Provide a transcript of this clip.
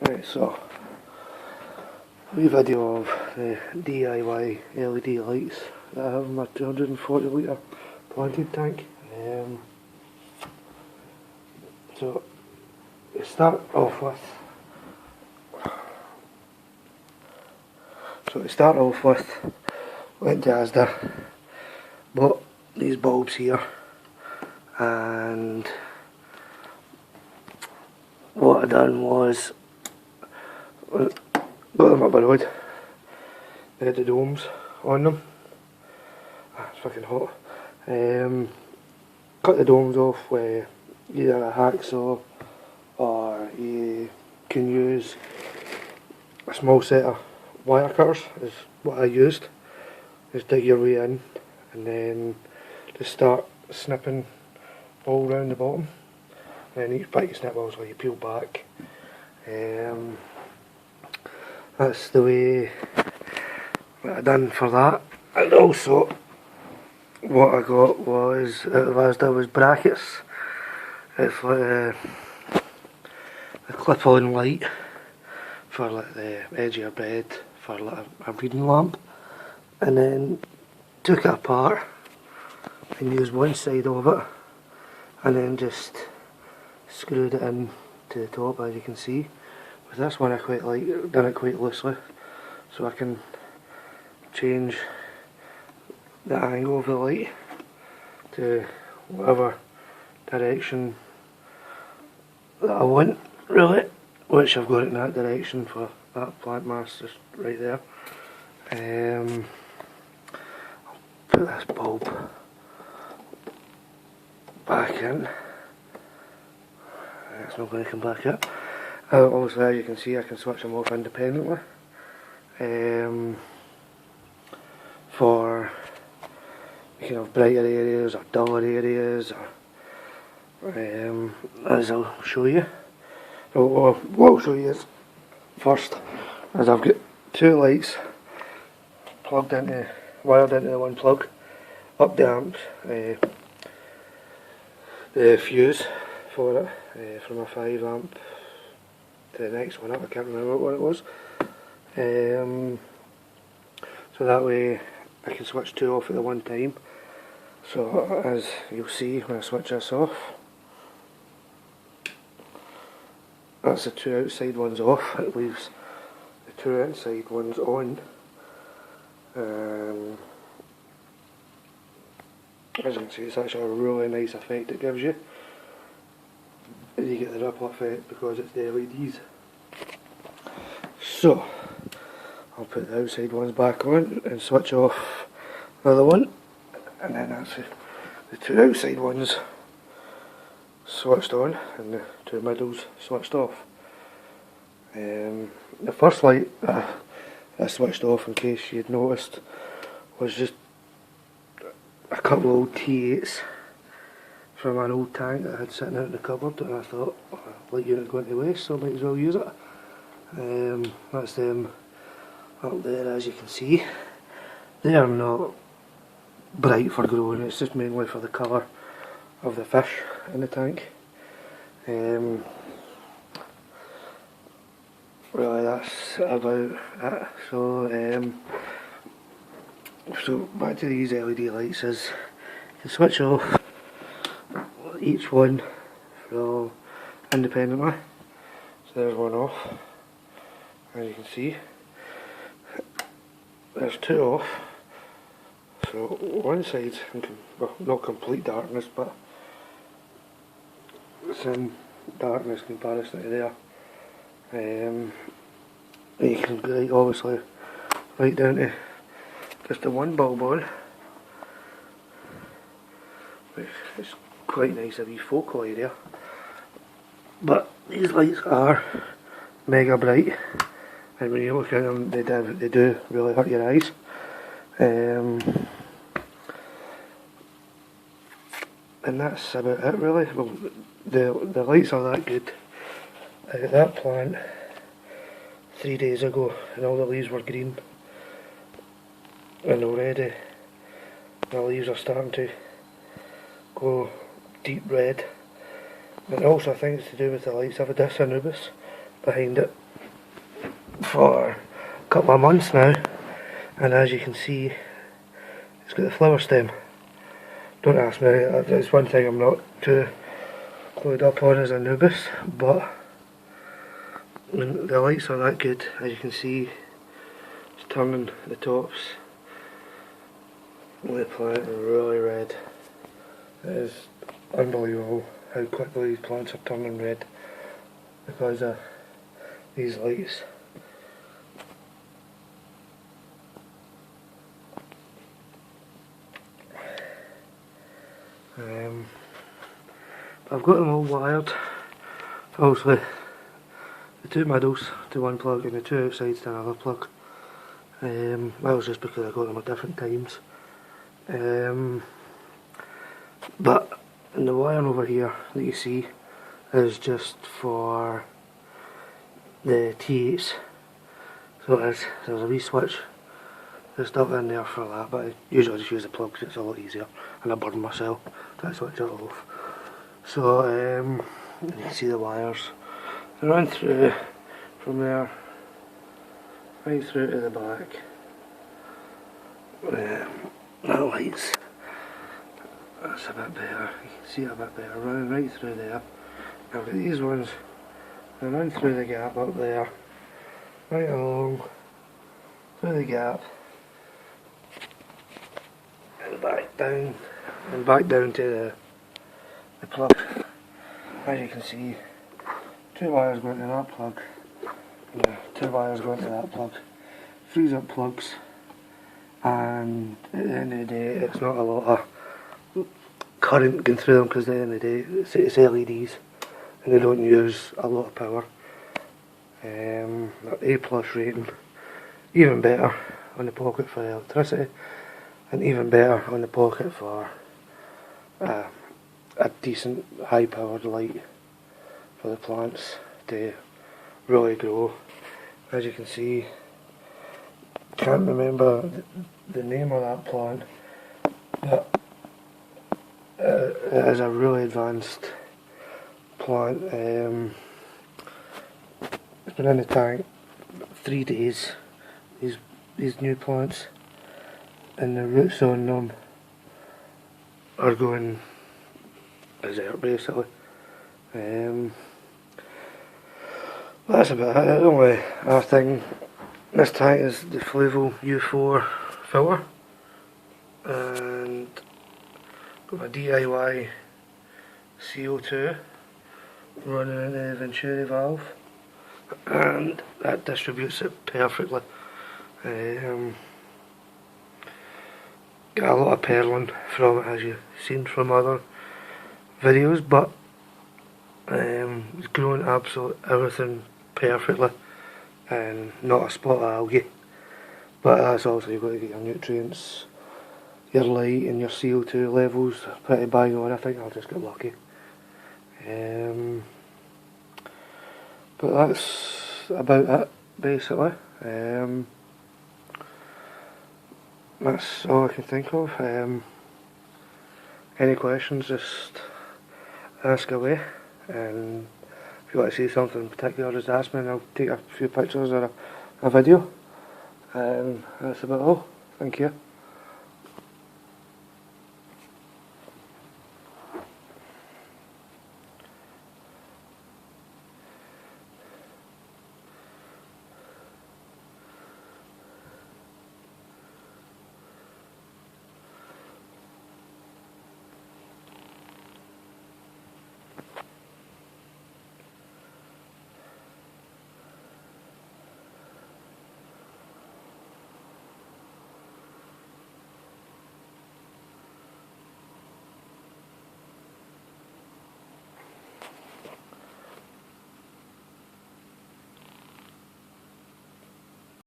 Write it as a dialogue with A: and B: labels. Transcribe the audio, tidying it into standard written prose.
A: Right, so a wee video of the DIY LED lights that I have in my 240 litre planting tank. So to start off with, went to Asda, bought these bulbs here, and what I done was got them up the road. They had the domes on them. It's fucking hot. Cut the domes off with either a hacksaw, or you can use a small set of wire cutters, is what I used. Just dig your way in and then just start snipping all round the bottom. And each bite you snip also you peel back. That's the way that I done for that. And also what I got was out of Asda was brackets. It's like a clip-on light for like the edge of your bed for like a reading lamp, and then took it apart and used one side of it and then just screwed it in to the top, as you can see. With this one I quite like, done it quite loosely so I can change the angle of the light to whatever direction that I want, really, which I've got it in that direction for that plant mass just right there. I'll put this bulb back in. It's not going to come back up. Also, as you can see, I can switch them off independently. For you can have brighter areas or duller areas, or as I'll show you. So what I'll show you is first is I've got two lights wired into the one plug, up the amps, the fuse for it, from a 5 amp to the next one up. I can't remember what it was. So that way I can switch two off at the one time. So as you'll see when I switch this off, that's the two outside ones off. It leaves the two inside ones on. As you can see, it's actually a really nice effect it gives you. You get the ripple effect because it's the LEDs. So I'll put the outside ones back on and switch off the other one, and then that's the two outside ones switched on and the two middles switched off. The first light I switched off, in case you'd noticed, was just a couple of old T8s from an old tank that I had sitting out in the cupboard, and I thought, light unit's going to waste, so I might as well use it. That's them up there, as you can see. They are not bright for growing, it's just mainly for the colour of the fish in the tank. Really, that's about it. So back to these LED lights is you can switch off each one from independently. So there's one off, as you can see. There's two off. So one side's in, well, not complete darkness, but it's in darkness in comparison to there. You can go obviously right down to just the one bulb on, which is quite nice, a wee focal area. But these lights are mega bright, and when you look at them they do really hurt your eyes. And that's about it, really. Well, the lights are that good. I got that plant 3 days ago and all the leaves were green, and already the leaves are starting to go deep red. And also I think it's to do with the lights. I have a Dis Anubis behind it, for a couple of months now, and as you can see, it's got the flower stem. Don't ask me, it's one thing I'm not too clued up on as Anubis, but when the lights are that good, as you can see, it's turning the tops of the plant really red. It is unbelievable how quickly these plants are turning red because of these lights. I've got them all wired. Obviously, the two middles to one plug and the two outsides to another plug. That was just because I got them at different times. But the wiring over here that you see is just for the T8s. So it is, there's a wee switch just up in there for that, but I usually just use the plug because it's a lot easier and I burn myself to switch it off. So you can see the wires. They run through from there right through to the back. That lights. That's a bit better. You can see it a bit better. Running right through there. Now for these ones, they run through the gap up there, right along through the gap, and back down to the plug. As you can see, two wires going to that plug. Yeah, two wires going to that plug. Frees up plugs, and at the end of the day, it's not a lot of current going through them because at the end of the day, it's LEDs and they don't use a lot of power. A+ rating, even better on the pocket for electricity, and even better on the pocket for a decent high powered light for the plants to really grow. As you can see, can't remember the name of that plant, but it is a really advanced plant. It's been in the tank 3 days, these new plants, and the roots on them are going berserk basically. That's about it. The only other thing, this tank is the Fluval U4 filter, and got a DIY CO2 running into the Venturi valve, and that distributes it perfectly. Got a lot of purling from it, as you've seen from other videos, but it's growing absolutely everything perfectly and not a spot of algae. But that's also, you've got to get your nutrients, your light and your CO2 levels pretty bang on. I think I'll just get lucky. But that's about it basically. That's all I can think of. Any questions, just ask away, and if you want to see something in particular, just ask me and I'll take a few pictures or a video. That's about all. Thank you.